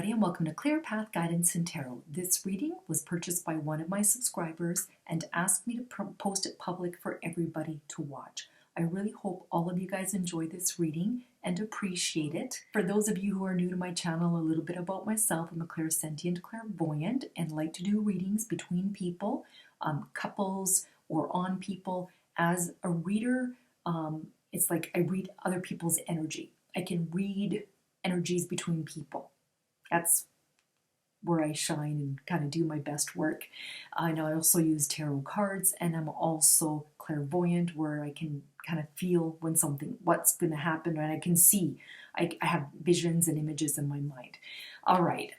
everybody, and welcome to Clear Path Guidance and Tarot. This reading was purchased by one of my subscribers and asked me to post it public for everybody to watch. I really hope all of you guys enjoy this reading and appreciate it. For those of you who are new to my channel, a little bit about myself. I'm a clairsentient clairvoyant and like to do readings between people, couples, or on people. As a reader, it's like I read other people's energy. I can read energies between people. That's where I shine and kind of do my best work. I know I also use tarot cards, and I'm also clairvoyant, where I can kind of feel what's going to happen, and I can see. I have visions and images in my mind. All right.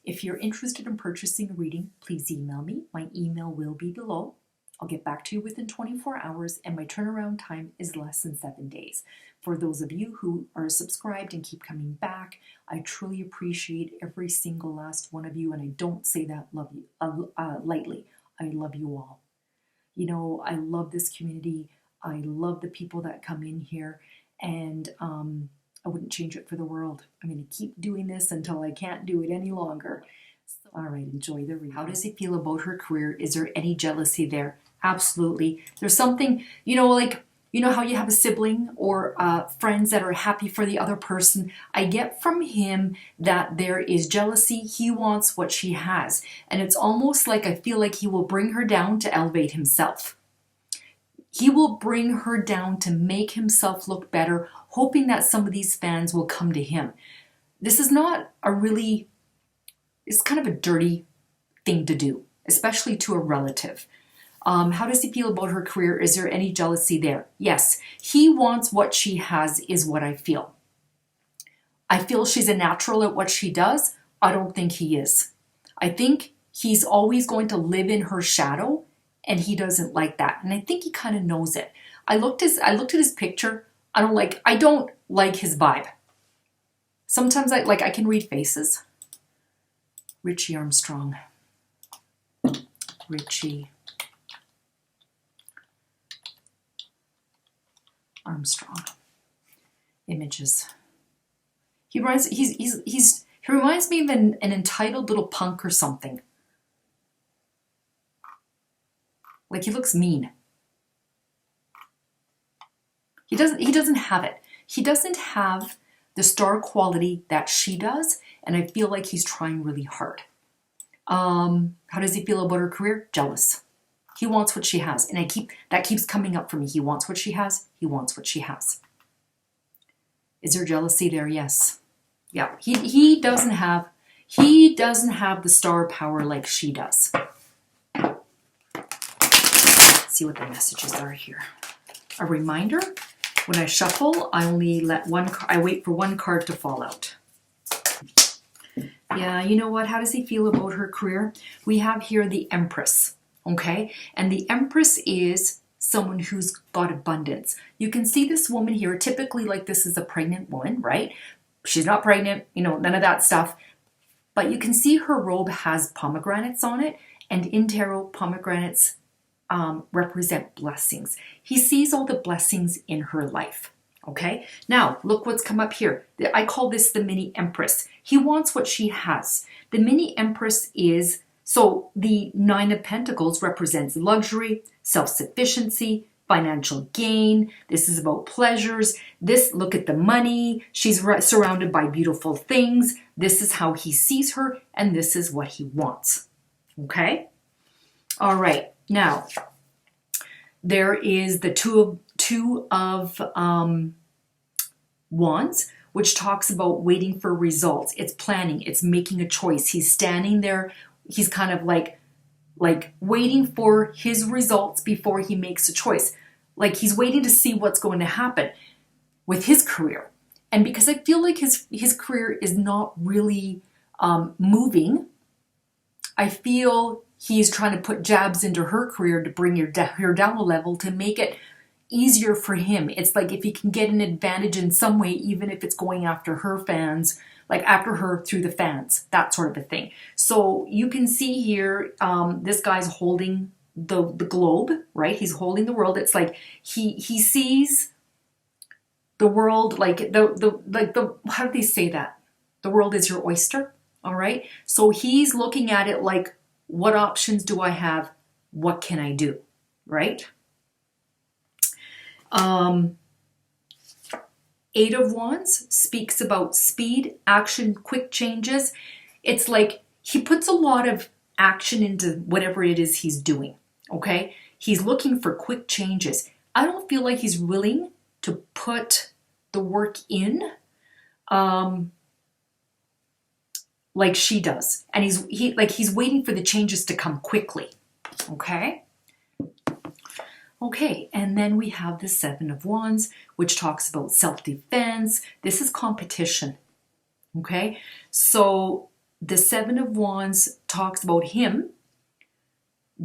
If you're interested in purchasing a reading, please email me. My email will be below. I'll get back to you within 24 hours, and my turnaround time is less than 7 days. For those of you who are subscribed and keep coming back, I truly appreciate every single last one of you, and I don't say that lightly. I love you all. You know, I love this community. I love the people that come in here, and I wouldn't change it for the world. I'm going to keep doing this until I can't do it any longer. All right, enjoy the reading. How does he feel about her career? Is there any jealousy there? Absolutely. There's something, you know, like, you know how you have a sibling or friends that are happy for the other person? I get from him that there is jealousy. He wants what she has. And it's almost like I feel like he will bring her down to elevate himself. He will bring her down to make himself look better, hoping that some of these fans will come to him. This is not a really, it's kind of a dirty thing to do, especially to a relative. How does he feel about her career? Is there any jealousy there? Yes, he wants what she has, is what I feel. I feel she's a natural at what she does. I don't think he is. I think he's always going to live in her shadow, and he doesn't like that. And I think he kind of knows it. I looked at his picture. I don't like his vibe. Sometimes I can read faces. Richie Armstrong. Richie Armstrong. Images. He reminds me of an entitled little punk or something. Like he looks mean. He doesn't have it. He doesn't have the star quality that she does, and I feel like he's trying really hard. How does he feel about her career? Jealous. He wants what she has, and that keeps coming up for me. He wants what she has. He wants what she has. Is there jealousy there? Yes. Yeah. He doesn't have the star power like she does. Let's see what the messages are here. A reminder: when I shuffle, I only I wait for one card to fall out. Yeah, you know what? How does he feel about her career? We have here the Empress. Okay, and the Empress is someone who's got abundance. You can see this woman here, typically like this is a pregnant woman, right? She's not pregnant, you know, none of that stuff. But you can see her robe has pomegranates on it, and in tarot, pomegranates represent blessings. He sees all the blessings in her life. Okay, now look what's come up here. I call this the mini Empress. He wants what she has. The mini Empress is, so the Nine of Pentacles represents luxury, self-sufficiency, financial gain. This is about pleasures. Look at the money. She's surrounded by beautiful things. This is how he sees her, and this is what he wants. Okay? All right. Now, there is the two of Wands, which talks about waiting for results. It's planning. It's making a choice. He's standing there. He's kind of like waiting for his results before he makes a choice. Like he's waiting to see what's going to happen with his career. And because I feel like his career is not really moving, I feel he's trying to put jabs into her career to bring her down a level to make it easier for him. It's like if he can get an advantage in some way, even if it's going after her fans, like after her through the fans, that sort of a thing. So you can see here, this guy's holding the globe, right? He's holding the world. It's like he sees the world like the how do they say that? The world is your oyster. All right. So he's looking at it like, what options do I have? What can I do? Right? Eight of Wands speaks about speed, action, quick changes. It's like he puts a lot of action into whatever it is he's doing. Okay? He's looking for quick changes. I don't feel like he's willing to put the work in like she does. And he's waiting for the changes to come quickly. Okay? Okay, and then we have the Seven of Wands, which talks about self-defense. This is competition. Okay? So the Seven of Wands talks about him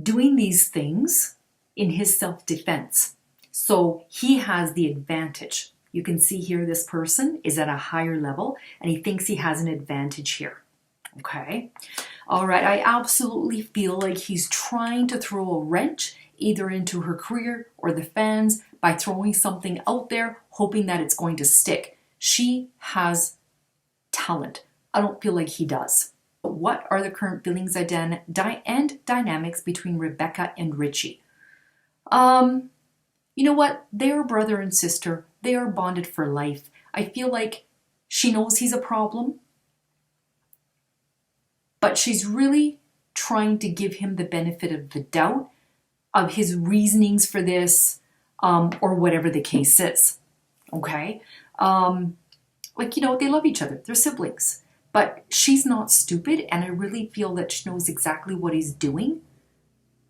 doing these things in his self-defense. So he has the advantage. You can see here this person is at a higher level and he thinks he has an advantage here. Okay. All right. I absolutely feel like he's trying to throw a wrench either into her career or the fans by throwing something out there, hoping that it's going to stick. She has talent. I don't feel like he does. What are the current feelings and dynamics between Rebecca and Richie? You know what? They are brother and sister. They are bonded for life. I feel like she knows he's a problem, but she's really trying to give him the benefit of the doubt of his reasonings for this, or whatever the case is. Okay? They love each other. They're siblings. But she's not stupid, and I really feel that she knows exactly what he's doing,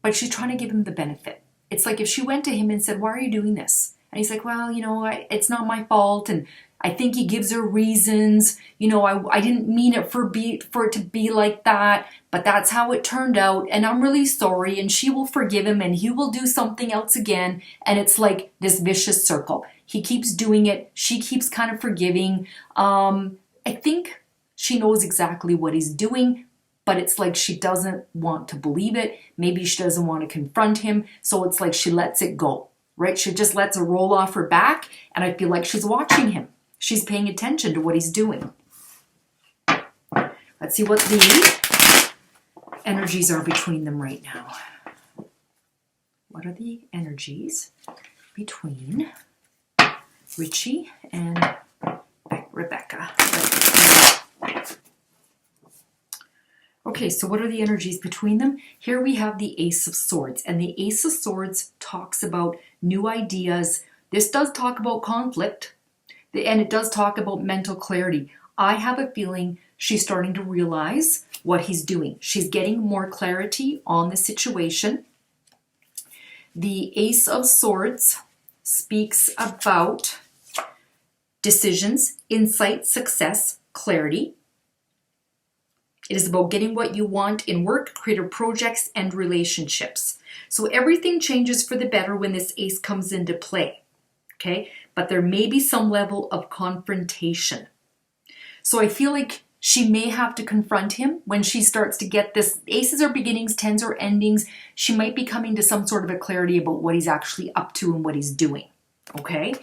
but she's trying to give him the benefit. It's like if she went to him and said, why are you doing this? And he's like, well, it's not my fault, and I think he gives her reasons. I didn't mean it for it to be like that, but that's how it turned out, and I'm really sorry, and she will forgive him, and he will do something else again, and it's like this vicious circle. He keeps doing it. She keeps kind of forgiving. I think she knows exactly what he's doing, but it's like she doesn't want to believe it. Maybe she doesn't want to confront him, so it's like she lets it go, right? She just lets it roll off her back, and I feel like she's watching him. She's paying attention to what he's doing. Let's see what the energies are between them right now. What are the energies between Richie and Rebecca? Okay, so what are the energies between them? Here we have the Ace of Swords, and the Ace of Swords talks about new ideas. This does talk about conflict, and it does talk about mental clarity. I have a feeling she's starting to realize what he's doing. She's getting more clarity on the situation. The Ace of Swords speaks about decisions, insight, success, clarity. It is about getting what you want in work, creative projects, and relationships. So everything changes for the better when this ace comes into play. Okay? But there may be some level of confrontation. So I feel like she may have to confront him when she starts to get this. Aces are beginnings, tens are endings. She might be coming to some sort of a clarity about what he's actually up to and what he's doing. Okay?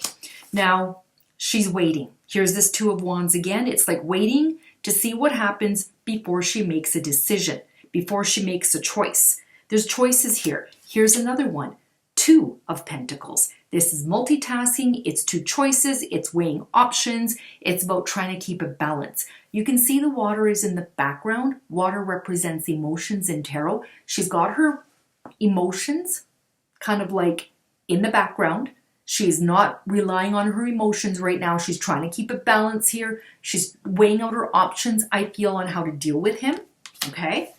Now, she's waiting. Here's this Two of Wands again. It's like waiting to see what happens before she makes a decision, before she makes a choice. There's choices here. Here's another one. Two of Pentacles. This is multitasking. It's two choices. It's weighing options. It's about trying to keep a balance. You can see the water is in the background. Water represents emotions in tarot. She's got her emotions kind of like in the background. She's not relying on her emotions right now. She's trying to keep a balance here. She's weighing out her options, I feel, on how to deal with him. Okay.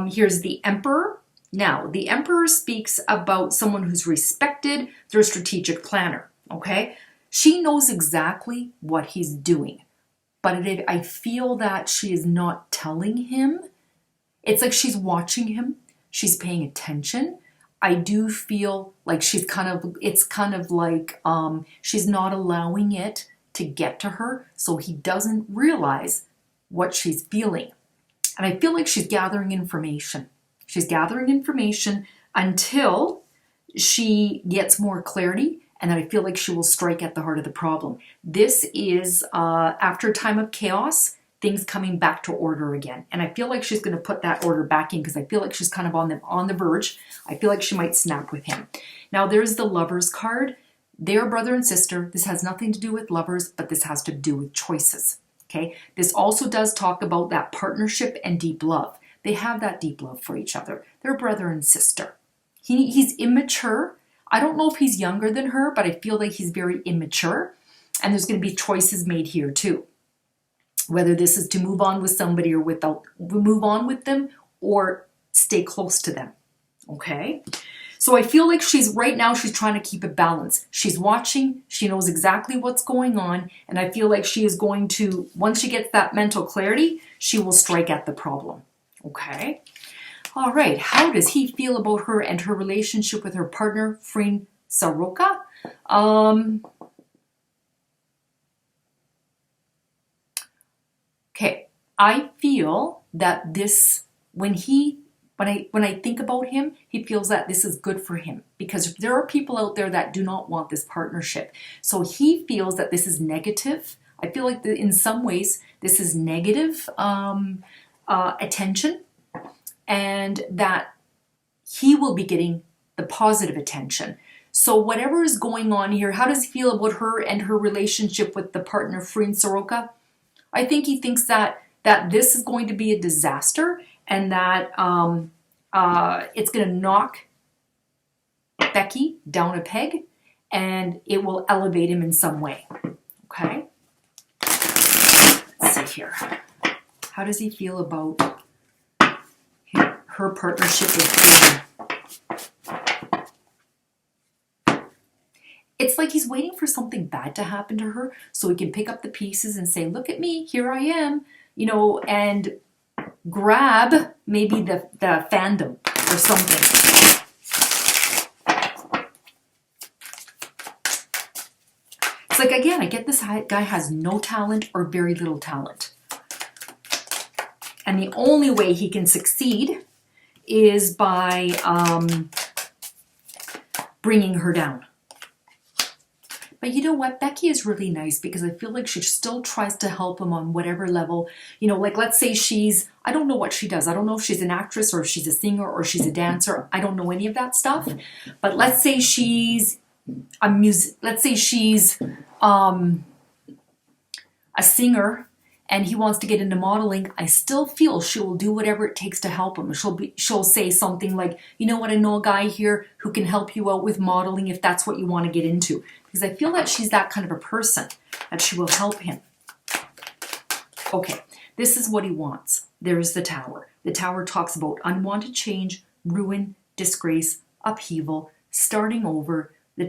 Here's the Emperor. Now, the Emperor speaks about someone who's respected. They're a strategic planner. Okay. She knows exactly what he's doing. But I feel that she is not telling him. It's like she's watching him. She's paying attention. I do feel like she's she's not allowing it to get to her, so he doesn't realize what she's feeling. And I feel like she's gathering information. She's gathering information until she gets more clarity, and then I feel like she will strike at the heart of the problem. This is after a time of chaos. things coming back to order again. And I feel like she's going to put that order back in because I feel like she's kind of on the verge. I feel like she might snap with him. Now there's the Lovers card. They're brother and sister. This has nothing to do with lovers, but this has to do with choices. Okay. This also does talk about that partnership and deep love. They have that deep love for each other. They're brother and sister. He's immature. I don't know if he's younger than her, but I feel like he's very immature. And there's going to be choices made here too. Whether this is to move on with somebody or move on with them or stay close to them. Okay? So I feel like right now she's trying to keep a balance. She's watching, she knows exactly what's going on, and I feel like she is going to, once she gets that mental clarity, she will strike at the problem. Okay? All right, how does he feel about her and her relationship with her partner, Frin Saroka? Okay, I feel that this, when I think about him, he feels that this is good for him because there are people out there that do not want this partnership. So he feels that this is negative. I feel like in some ways this is negative attention, and that he will be getting the positive attention. So whatever is going on here, how does he feel about her and her relationship with the partner, Frin Soroka? I think he thinks that this is going to be a disaster and that it's going to knock Becky down a peg and it will elevate him in some way. Okay? Let's see here. How does he feel about her partnership with him? It's like he's waiting for something bad to happen to her so he can pick up the pieces and say, look at me, here I am, you know, and grab maybe the fandom or something. It's like, again, I get this guy has no talent or very little talent. And the only way he can succeed is by bringing her down. But you know what? Becky is really nice because I feel like she still tries to help him on whatever level. You know, like let's say I don't know what she does. I don't know if she's an actress or if she's a singer or she's a dancer. I don't know any of that stuff. But let's say she's a singer and he wants to get into modeling. I still feel she will do whatever it takes to help him. She'll say something like, you know what, I know a guy here who can help you out with modeling if that's what you want to get into. Because I feel that she's that kind of a person, that she will help him. Okay, this is what he wants. There's the tower. The tower talks about unwanted change, ruin, disgrace, upheaval, starting over. The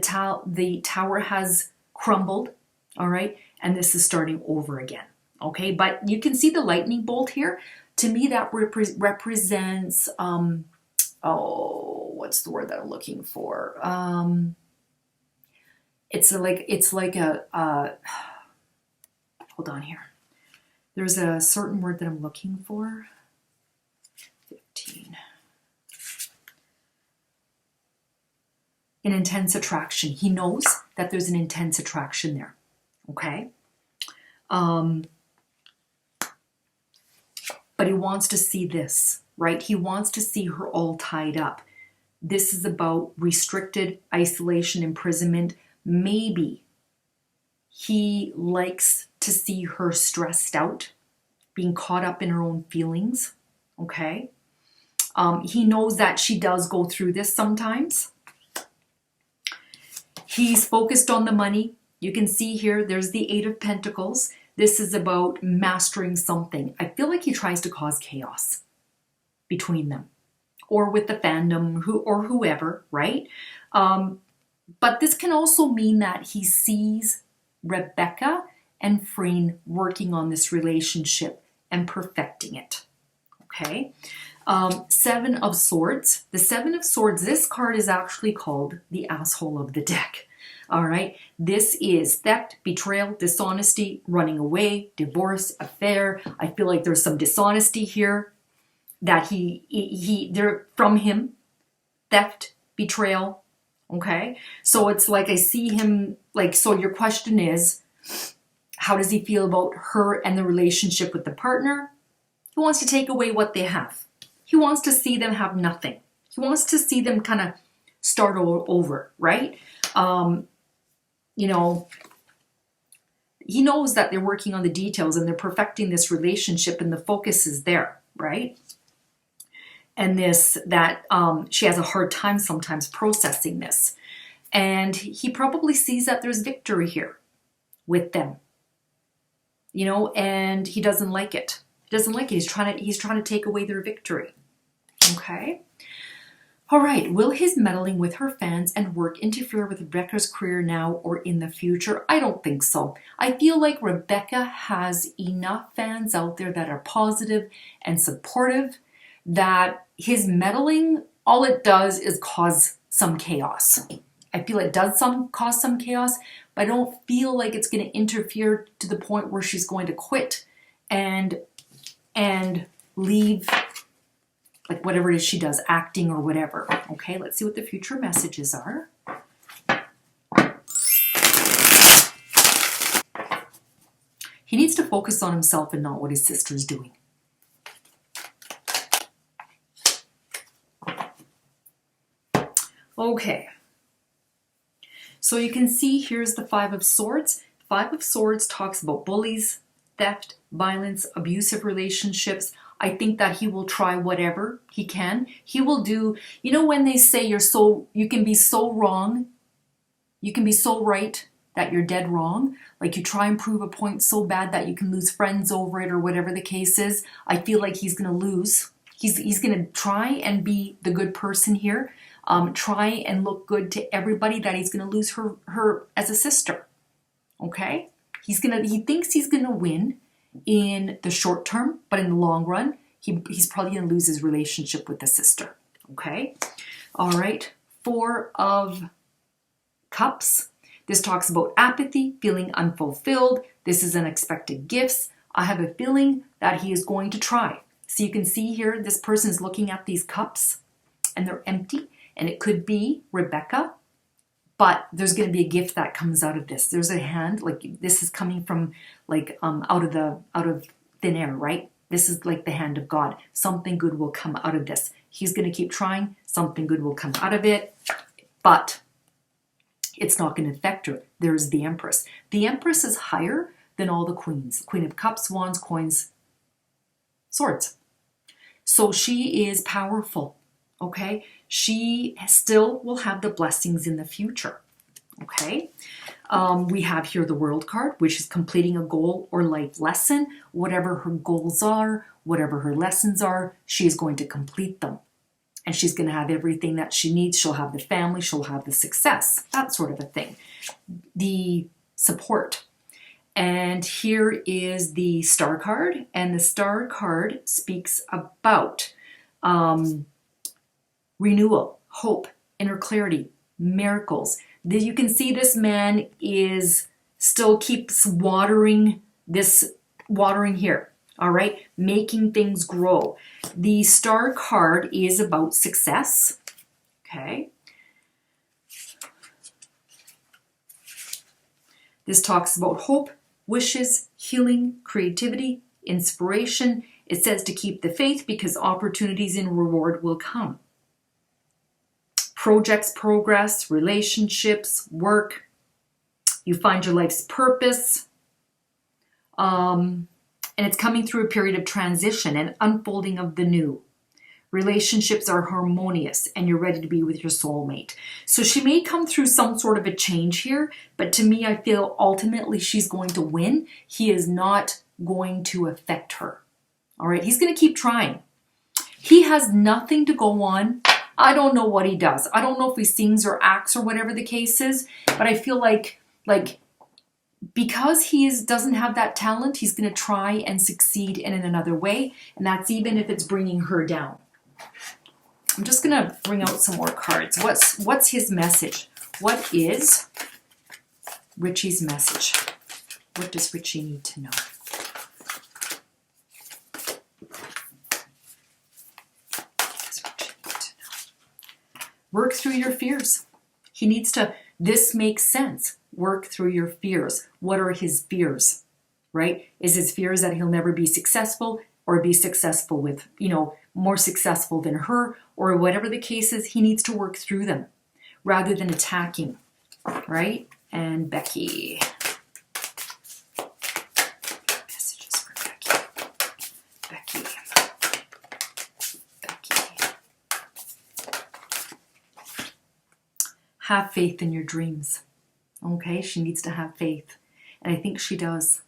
tower has crumbled, all right? And this is starting over again, okay? But you can see the lightning bolt here. To me, that represents, what's the word that I'm looking for? It's like a hold on here. There's a certain word that I'm looking for. 15. An intense attraction. He knows that there's an intense attraction there. Okay? But he wants to see this, right? He wants to see her all tied up. This is about restricted isolation, imprisonment. Maybe he likes to see her stressed out, being caught up in her own feelings, okay? He knows that she does go through this sometimes. He's focused on the money. You can see here, there's the 8 of Pentacles. This is about mastering something. I feel like he tries to cause chaos between them or with the fandom or whoever, right? But this can also mean that he sees Rebecca and Frin working on this relationship and perfecting it. Okay. 7 of Swords. The 7 of Swords, this card is actually called the asshole of the deck. All right. This is theft, betrayal, dishonesty, running away, divorce, affair. I feel like there's some dishonesty here that they're from him. Theft, betrayal. Okay. So it's like I see him like, so your question is, How does he feel about her and the relationship with the partner? He wants to take away what they have. He wants to see them have nothing. He wants to see them kind of start over, right? You know, he knows that they're working on the details and they're perfecting this relationship, and the focus is there, right? And she has a hard time sometimes processing this. And he probably sees that there's victory here with them, you know, and he doesn't like it. He doesn't like it. He's trying to take away their victory. Okay. All right. Will his meddling with her fans and work interfere with Rebecca's career now or in the future? I don't think so. I feel like Rebecca has enough fans out there that are positive and supportive, that his meddling, all it does is cause some chaos. I feel it does cause some chaos, but I don't feel like it's going to interfere to the point where she's going to quit and leave, like whatever it is she does, acting or whatever. Okay, let's see what the future messages are. He needs to focus on himself and not what his sister's doing. Okay. So you can see here's the Five of Swords. Five of Swords talks about bullies, theft, violence, abusive relationships. I think that he will try whatever he can. He will do, you know, when they say you can be so wrong, you can be so right that you're dead wrong. Like you try and prove a point so bad that you can lose friends over it or whatever the case is. I feel like he's going to lose. He's going to try and be the good person here. Try and look good to everybody, that he's going to lose her as a sister. Okay? He thinks he's going to win in the short term, but in the long run, he's probably going to lose his relationship with the sister. Okay? All right. Four of Cups. This talks about apathy, feeling unfulfilled. This is unexpected gifts. I have a feeling that he is going to try. So you can see here, this person is looking at these cups and they're empty. And it could be Rebecca, but there's going to be a gift that comes out of this. There's a hand, like this is coming from like out of thin air, right? This is like the hand of God. Something good will come out of this. He's going to keep trying. Something good will come out of it, but it's not going to affect her. There's the Empress. The Empress is higher than all the queens. Queen of Cups, Wands, Coins, Swords. So she is powerful. Okay, she still will have the blessings in the future. Okay, we have here the World card, which is completing a goal or life lesson. Whatever her goals are, whatever her lessons are, she is going to complete them. And she's going to have everything that she needs. She'll have the family, she'll have the success, that sort of a thing. The support. And here is the Star card. And the Star card speaks about renewal, hope, inner clarity, miracles. You can see this man still keeps watering here, all right? Making things grow. The Star card is about success, okay? This talks about hope, wishes, healing, creativity, inspiration. It says to keep the faith because opportunities and reward will come. Projects, progress, relationships, work. You find your life's purpose. And it's coming through a period of transition and unfolding of the new. Relationships are harmonious and you're ready to be with your soulmate. So she may come through some sort of a change here, but to me, I feel ultimately she's going to win. He is not going to affect her. All right, he's going to keep trying. He has nothing to go on. I don't know what he does. I don't know if he sings or acts or whatever the case is, but I feel like because he doesn't have that talent, he's going to try and succeed in another way, and that's even if it's bringing her down. I'm just going to bring out some more cards. What's his message? What is Richie's message? What does Richie need to know? Work through your fears. He needs to, this makes sense. Work through your fears. What are his fears? right? Is his fears that he'll never be successful or be successful with, more successful than her, or whatever the case is, he needs to work through them rather than attacking, right? And Becky. Messages for Becky. Becky. Have faith in your dreams. Okay, she needs to have faith. And I think she does.